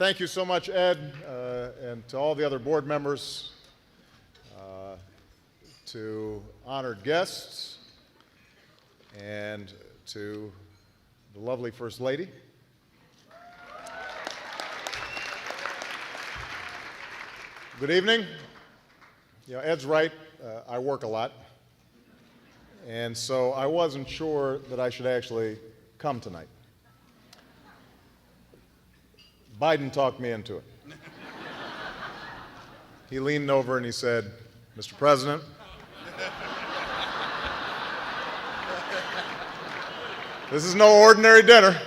Thank you so much, Ed, and to all the other board members, to honored guests, and to the lovely First Lady. Good evening. You know, Ed's right. I work a lot, and so I wasn't sure that I should actually come tonight. Biden talked me into it. He leaned over and he said, "Mr. President, this is no ordinary dinner.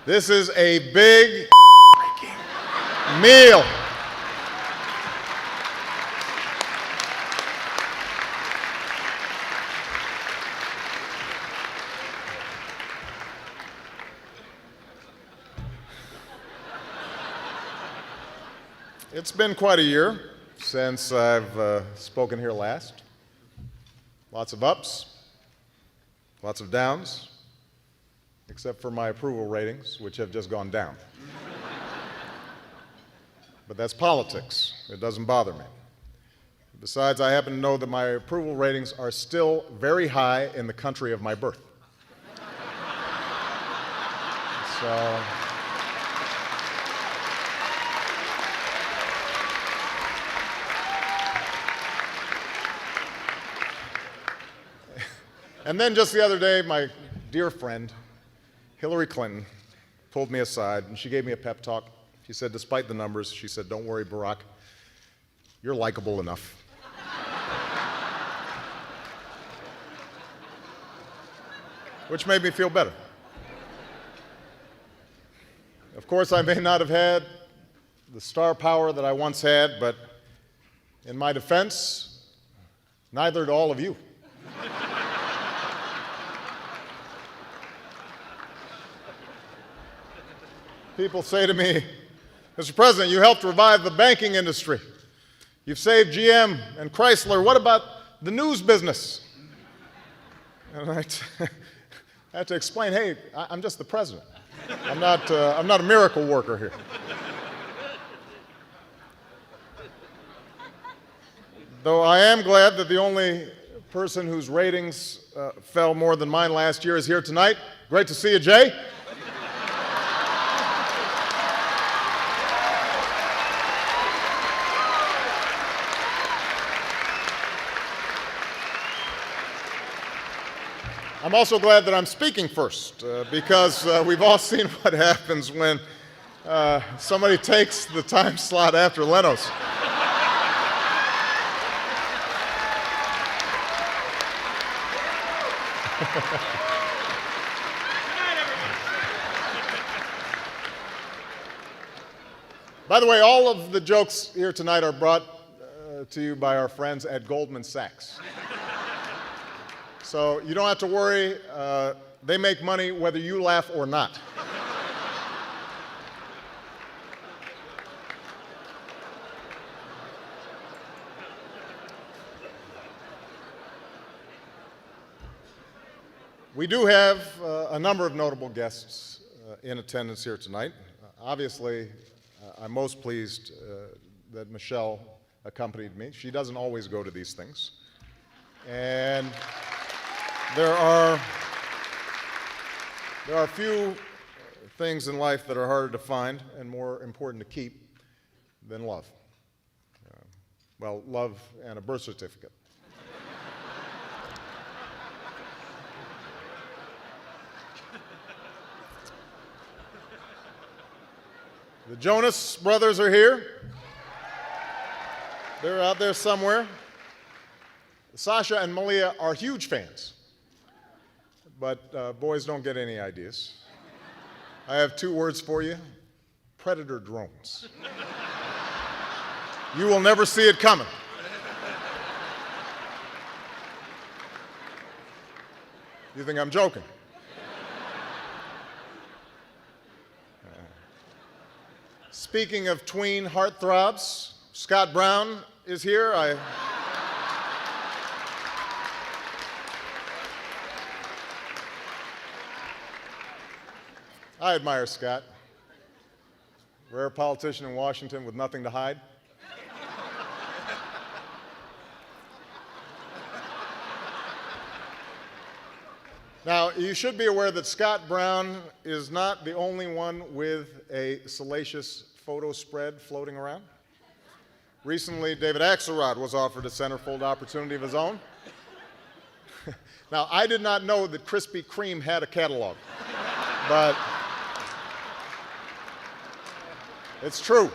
This is a big meal. It's been quite a year since I've spoken here last. Lots of ups, lots of downs, except for my approval ratings, which have just gone down. But that's politics. It doesn't bother me. Besides, I happen to know that my approval ratings are still very high in the country of my birth. So, and then just the other day, my dear friend, Hillary Clinton, pulled me aside and she gave me a pep talk. She said, despite the numbers, she said, "Don't worry, Barack, you're likable enough." Which made me feel better. Of course, I may not have had the star power that I once had, but in my defense, neither do all of you. People say to me, "Mr. President, you helped revive the banking industry. You've saved GM and Chrysler. What about the news business?" And I have to explain, hey, I'm just the president. I'm not a miracle worker here. Though I am glad that the only person whose ratings fell more than mine last year is here tonight. Great to see you, Jay. I'm also glad that I'm speaking first, because we've all seen what happens when somebody takes the time slot after Leno's. By the way, all of the jokes here tonight are brought to you by our friends at Goldman Sachs. So you don't have to worry. They make money whether you laugh or not. We do have a number of notable guests in attendance here tonight. Obviously, I'm most pleased that Michelle accompanied me. She doesn't always go to these things. And there are few things in life that are harder to find and more important to keep than love. Well, love and a birth certificate. The Jonas brothers are here. They're out there somewhere. Sasha and Malia are huge fans. But boys don't get any ideas. I have two words for you: predator drones. You will never see it coming. You think I'm joking? Speaking of tween heartthrobs, Scott Brown is here. I admire Scott. Rare politician in Washington with nothing to hide. Now, you should be aware that Scott Brown is not the only one with a salacious photo spread floating around. Recently, David Axelrod was offered a centerfold opportunity of his own. Now, I did not know that Krispy Kreme had a catalog, but it's true.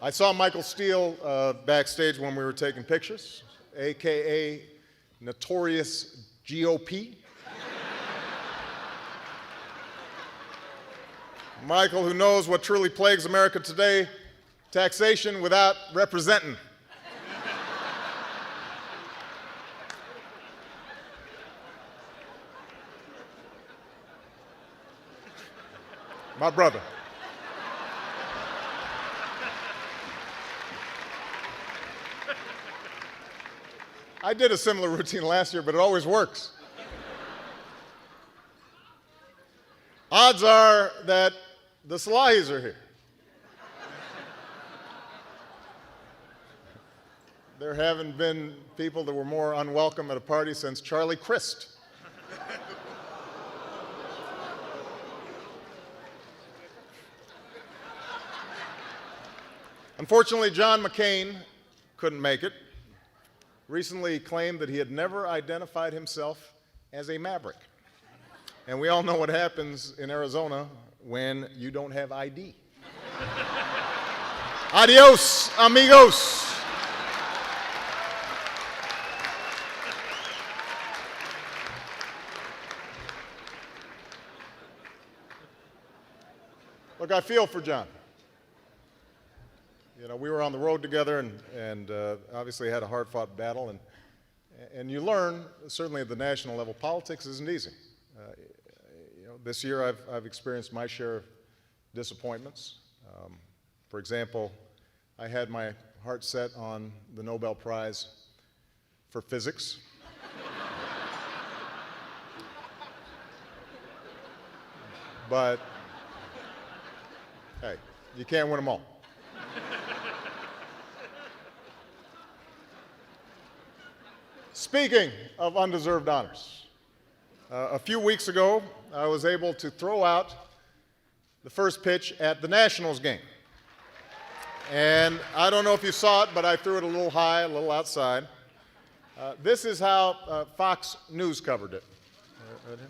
I saw Michael Steele backstage when we were taking pictures, AKA Notorious GOP. Michael, who knows what truly plagues America today, taxation without representing. My brother. I did a similar routine last year, but it always works. Odds are that the Salahis are here. There haven't been people that were more unwelcome at a party since Charlie Crist. Unfortunately, John McCain couldn't make it. Recently claimed that he had never identified himself as a maverick. And we all know what happens in Arizona when you don't have ID. Adios, amigos. Look, I feel for John. You know, we were on the road together and obviously had a hard-fought battle. And you learn, certainly at the national level, politics isn't easy. You know, this year I've experienced my share of disappointments. For example, I had my heart set on the Nobel Prize for physics. But, hey, you can't win them all. Speaking of undeserved honors, a few weeks ago, I was able to throw out the first pitch at the Nationals game. And I don't know if you saw it, but I threw it a little high, a little outside. This is how Fox News covered it. Right here.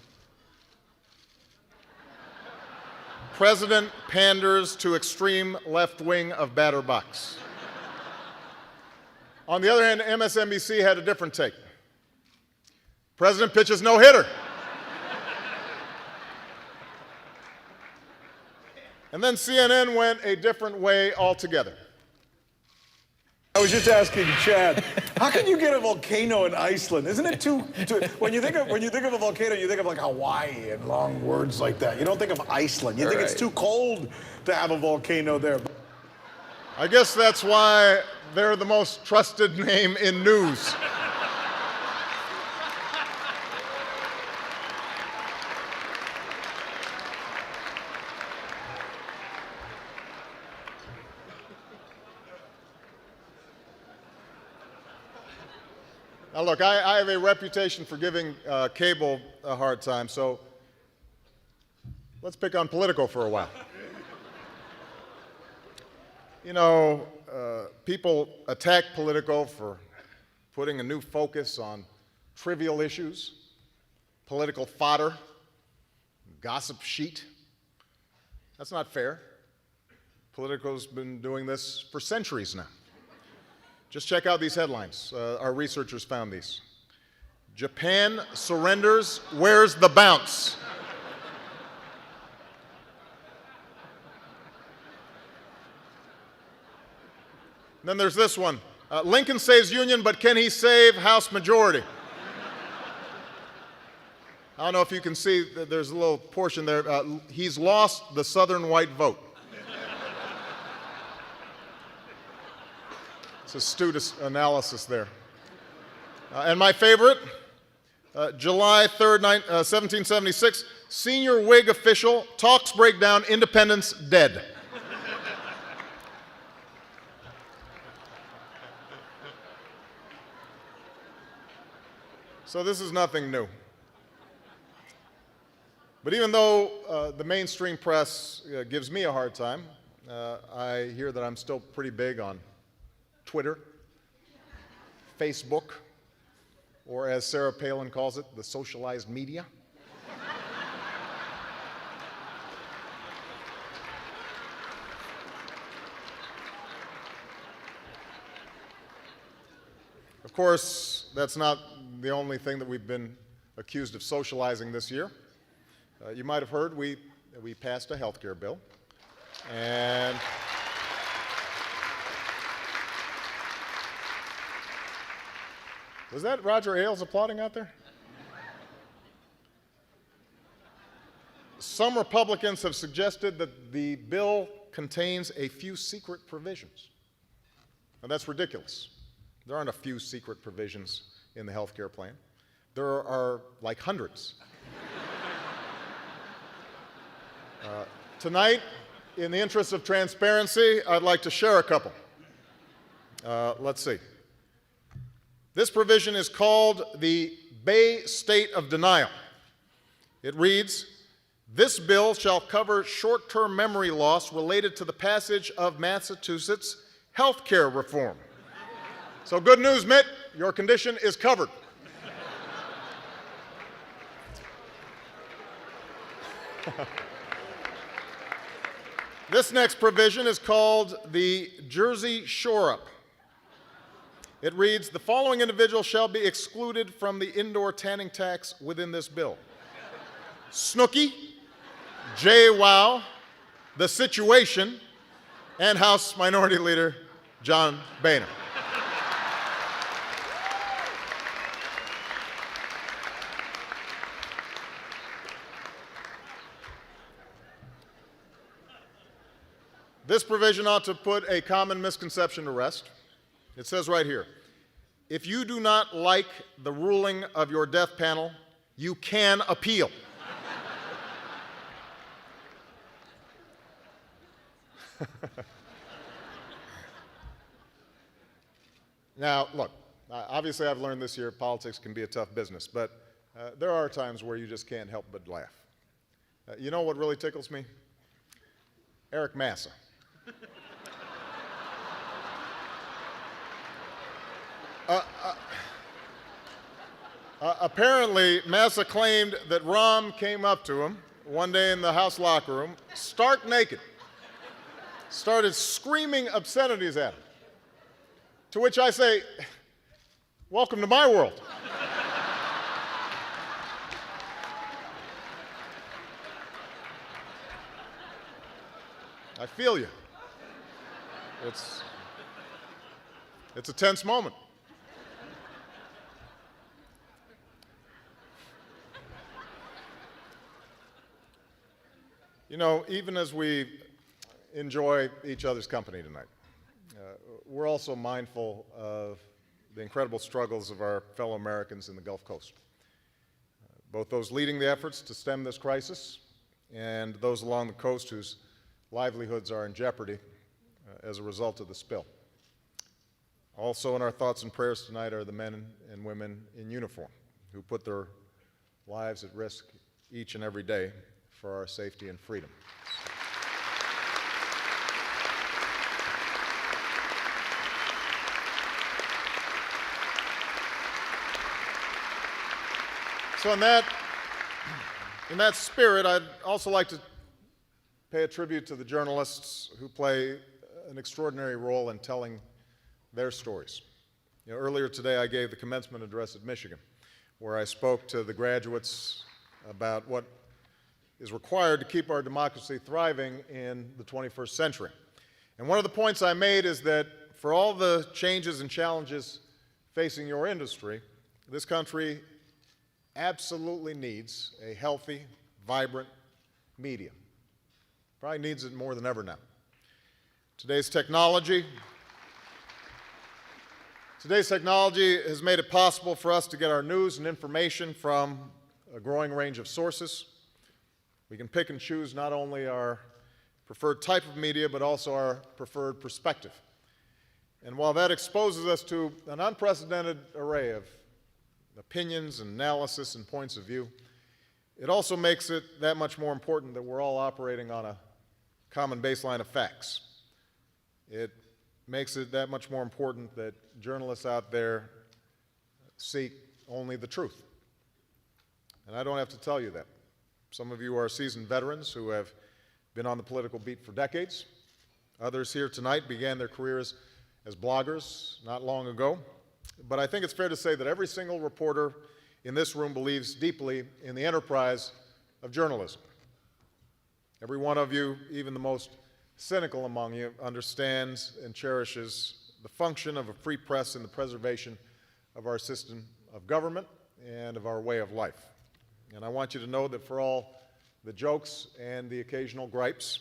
President panders to extreme left wing of batter box. On the other hand, MSNBC had a different take. President pitches no-hitter. And then CNN went a different way altogether. I was just asking Chad, how can you get a volcano in Iceland? Isn't it too when you think of a volcano, you think of like Hawaii and long words like that. You don't think of Iceland. You think it's too cold to have a volcano there. I guess that's why they're the most trusted name in news. Now look, I have a reputation for giving cable a hard time, so let's pick on Politico for a while. You know, people attack Politico for putting a new focus on trivial issues, political fodder, gossip sheet. That's not fair. Politico's been doing this for centuries now. Just check out these headlines. Our researchers found these. Japan surrenders, where's the bounce? Then there's this one. Lincoln saves Union, but can he save House majority? I don't know if you can see, there's a little portion there. He's lost the Southern white vote. It's astute analysis there. And my favorite, July 3rd, 1776, senior Whig official, talks break down, independence dead. So this is nothing new. But even though the mainstream press gives me a hard time, I hear that I'm still pretty big on Twitter, Facebook, or as Sarah Palin calls it, the socialized media. Of course, that's not the only thing that we've been accused of socializing this year. You might have heard we passed a health care bill. And was that Roger Ailes applauding out there? Some Republicans have suggested that the bill contains a few secret provisions. Now, that's ridiculous. There aren't a few secret provisions in the health care plan. There are like hundreds. Tonight, in the interest of transparency, I'd like to share a couple. Let's see. This provision is called the Bay State of Denial. It reads, "This bill shall cover short-term memory loss related to the passage of Massachusetts health care reform." So good news, Mitt, your condition is covered. This next provision is called the Jersey Shore Up. It reads, "The following individuals shall be excluded from the indoor tanning tax within this bill: Snooki, JWoww, The Situation, and House Minority Leader John Boehner." This provision ought to put a common misconception to rest. It says right here, if you do not like the ruling of your death panel, you can appeal. Now, look, obviously I've learned this year politics can be a tough business, but there are times where you just can't help but laugh. You know what really tickles me? Eric Massa. Apparently, Massa claimed that Rahm came up to him one day in the House locker room, stark naked, started screaming obscenities at him. To which I say, welcome to my world. I feel you. It's a tense moment. You know, even as we enjoy each other's company tonight, we're also mindful of the incredible struggles of our fellow Americans in the Gulf Coast, both those leading the efforts to stem this crisis and those along the coast whose livelihoods are in jeopardy as a result of the spill. Also in our thoughts and prayers tonight are the men and women in uniform who put their lives at risk each and every day for our safety and freedom. So in that spirit, I'd also like to pay a tribute to the journalists who play an extraordinary role in telling their stories. You know, earlier today I gave the commencement address at Michigan, where I spoke to the graduates about what is required to keep our democracy thriving in the 21st century. And one of the points I made is that for all the changes and challenges facing your industry, this country absolutely needs a healthy, vibrant media. Probably needs it more than ever now. Today's technology Today's technology has made it possible for us to get our news and information from a growing range of sources. We can pick and choose not only our preferred type of media, but also our preferred perspective. And while that exposes us to an unprecedented array of opinions and analysis and points of view, it also makes it that much more important that we're all operating on a common baseline of facts. It makes it that much more important that journalists out there seek only the truth. And I don't have to tell you that. Some of you are seasoned veterans who have been on the political beat for decades. Others here tonight began their careers as bloggers not long ago. But I think it's fair to say that every single reporter in this room believes deeply in the enterprise of journalism. Every one of you, even the most cynical among you, understands and cherishes the function of a free press in the preservation of our system of government and of our way of life. And I want you to know that for all the jokes and the occasional gripes,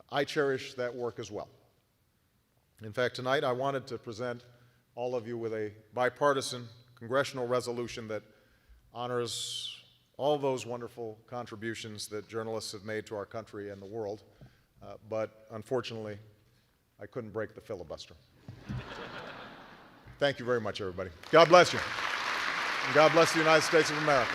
I cherish that work as well. In fact, tonight I wanted to present all of you with a bipartisan congressional resolution that honors all those wonderful contributions that journalists have made to our country and the world. But unfortunately, I couldn't break the filibuster. Thank you very much, everybody. God bless you. And God bless the United States of America.